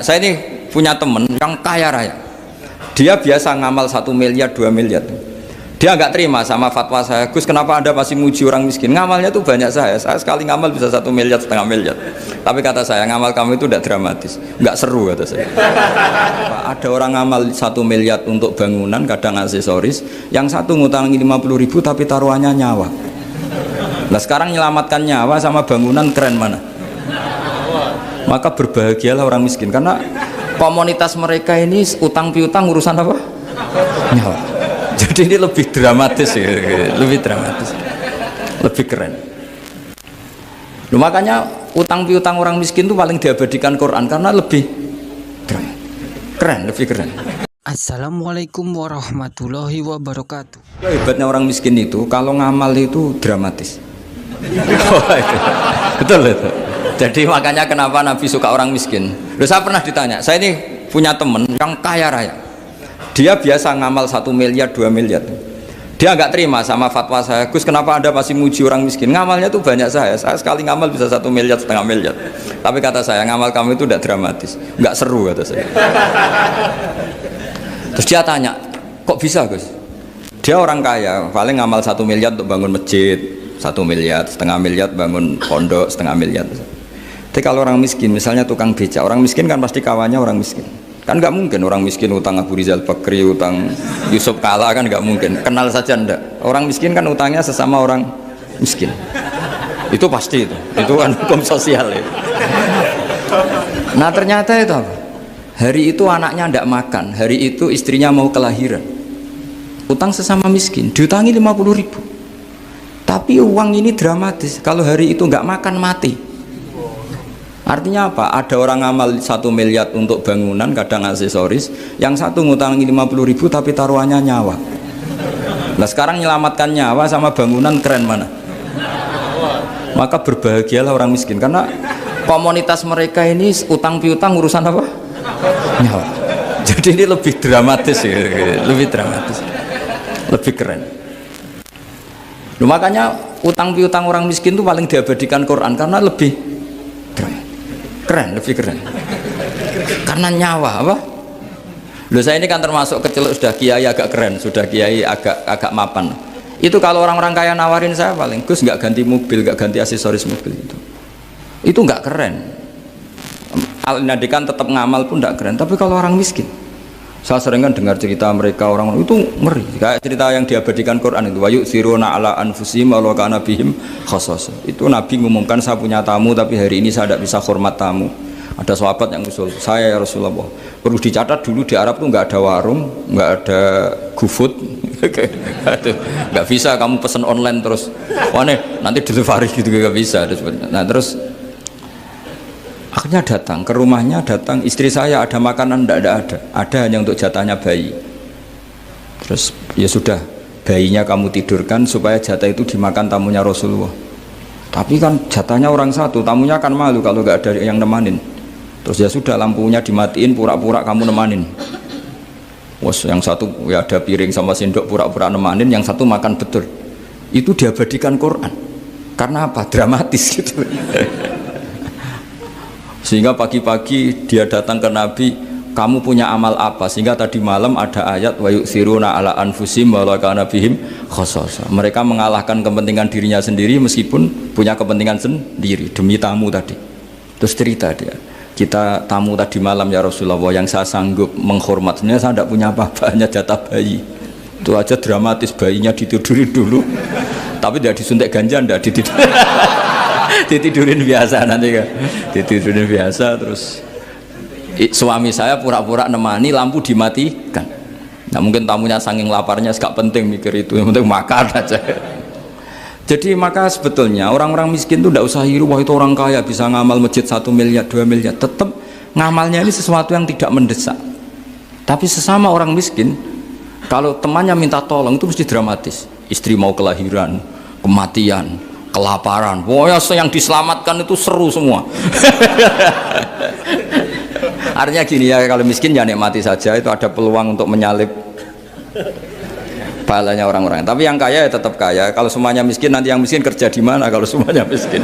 Saya ini punya teman yang kaya raya. Dia biasa ngamal 1 miliar, 2 miliar. Dia nggak terima sama fatwa saya, Gus kenapa Anda masih muji orang miskin? Ngamalnya tuh banyak saya sekali ngamal bisa 1 miliar, setengah miliar. Tapi kata saya, ngamal kamu itu tidak dramatis, nggak seru kata saya. Ada orang ngamal 1 miliar untuk bangunan, kadang aksesoris, yang satu ngutangi 50.000 tapi taruhannya nyawa. Nah sekarang menyelamatkan nyawa sama bangunan keren mana? Maka berbahagialah orang miskin, karena komunitas mereka ini utang piutang urusan apa? Nyawa. Jadi ini lebih dramatis ya, lebih dramatis, lebih keren. Makanya utang piutang orang miskin itu paling diabadikan Quran karena lebih keren, lebih keren. Assalamualaikum warahmatullahi wabarakatuh. Hebatnya orang miskin itu kalau ngamal itu dramatis. Betul itu. Jadi makanya kenapa Nabi suka orang miskin. Loh, saya pernah ditanya, saya ini punya teman yang kaya raya. Dia biasa ngamal 1 miliar, 2 miliar. Dia nggak terima sama fatwa saya, Gus kenapa Anda masih muji orang miskin? Ngamalnya tuh banyak saya sekali ngamal bisa 1 miliar, setengah miliar. Tapi kata saya, ngamal kamu itu tidak dramatis, nggak seru kata saya. Terus dia tanya, kok bisa Gus? Dia orang kaya, paling ngamal 1 miliar untuk bangun masjid, 1 miliar, setengah miliar bangun pondok, setengah miliar. Tapi kalau orang miskin, misalnya tukang beca, orang miskin kan pasti kawannya orang miskin. Kan nggak mungkin orang miskin utang Abu Rizal Bakri, utang Yusuf Kala, kan nggak mungkin. Kenal saja ndak. Orang miskin kan utangnya sesama orang miskin. Itu pasti itu kan hukum sosial ya. Nah ternyata itu apa? Hari itu anaknya ndak makan, hari itu istrinya mau kelahiran. Utang sesama miskin, diutangi 50.000. Tapi uang ini dramatis. Kalau hari itu nggak makan mati. Artinya apa? Ada orang ngamal 1 miliar untuk bangunan, kadang aksesoris, yang satu ngutangi 50.000 tapi taruhannya nyawa. Nah sekarang menyelamatkan nyawa sama bangunan keren mana? Maka berbahagialah orang miskin, karena komunitas mereka ini utang piutang urusan apa? Nyawa. Jadi ini lebih dramatis ya, lebih dramatis, lebih keren. Loh, makanya utang piutang orang miskin itu paling diabadikan Quran karena lebih keren, lebih keren. Karena nyawa apa? Loh saya ini kan termasuk kecelok sudah kiai agak keren, sudah kiai agak mapan. Itu kalau orang-orang kaya nawarin saya paling, Gus nggak ganti mobil, nggak ganti aksesoris mobil itu nggak keren. Al-Nadikan tetap ngamal pun nggak keren. Tapi kalau orang miskin, saya sering kan dengar cerita mereka orang itu ngeri. Kayak cerita yang diabadikan Quran itu, wayuk siruna ala anfusihim walau kana bihim khassasah. Itu Nabi mengumumkan, saya punya tamu tapi hari ini saya tidak bisa hormat tamu. Ada sahabat yang usul, saya ya Rasulullah, perlu dicatat dulu di Arab tuh nggak ada warung, nggak ada GoFood, nggak bisa kamu pesen online terus, wah nih nanti delivery gitu nggak bisa. Nah terus akhirnya datang ke rumahnya, datang istri saya ada makanan, ada hanya untuk jatahnya bayi. Terus ya sudah, bayinya kamu tidurkan supaya jatah itu dimakan tamunya Rasulullah. Tapi kan jatahnya orang satu, tamunya kan malu kalau nggak ada yang nemanin. Terus ya sudah, lampunya dimatiin, pura-pura kamu nemanin. Wos yang satu ya ada piring sama sendok, pura-pura nemanin, yang satu makan betul. Itu diabadikan Quran. Karena apa? Dramatis gitu. Sehingga pagi-pagi dia datang ke Nabi, kamu punya amal apa? Sehingga tadi malam ada ayat wa yu'thiruna ala anfusihim walau kana bihim khassasah. Mereka mengalahkan kepentingan dirinya sendiri meskipun punya kepentingan sendiri demi tamu tadi. Terus cerita dia, kita tamu tadi malam ya Rasulullah, yang saya sanggup menghormat, sebenarnya saya tidak punya apa-apa, hanya jatah bayi. Itu aja dramatis, bayinya ditidurin dulu. Tapi tidak disuntik ganja, tidak ditidurin. Ditidurin biasa nanti kan, ditidurin biasa. Terus suami saya pura-pura nemani, lampu dimatikan. Nah mungkin tamunya saking laparnya gak penting mikir itu, yang penting makan aja. Jadi maka sebetulnya orang-orang miskin itu tidak usah hiru, wah itu orang kaya bisa ngamal masjid 1 miliar, 2 miliar. Tetap ngamalnya ini sesuatu yang tidak mendesak. Tapi sesama orang miskin, kalau temannya minta tolong itu mesti dramatis. Istri mau kelahiran, kematian, kelaparan, pokoknya yang diselamatkan itu seru semua. Artinya gini ya, kalau miskin ya nikmati saja, itu ada peluang untuk menyalip pahalanya orang-orang. Tapi yang kaya ya tetap kaya. Kalau semuanya miskin, nanti yang miskin kerja di mana kalau semuanya miskin?